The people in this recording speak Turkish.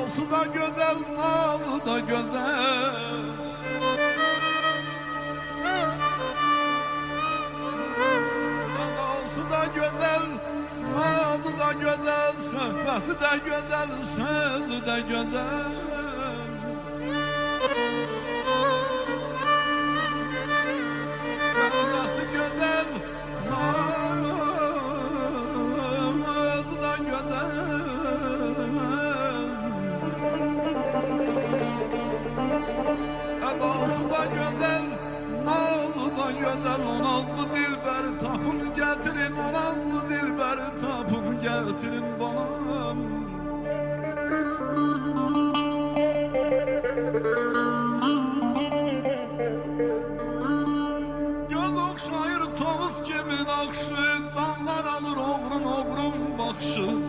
Edası da güzel, nazı da güzel. Edası da güzel, nazı da güzel, sohbeti de güzel, sözü de güzel. Edası güzel, nazı da güzel. Edası da güzel, nazı da güzel. O nazlı dilberi tapın getirin, o nazlı dilberi tapın getirin bana. Göz okşayır toz kimin akşı, canlar alır oğrun oğrun bakışı.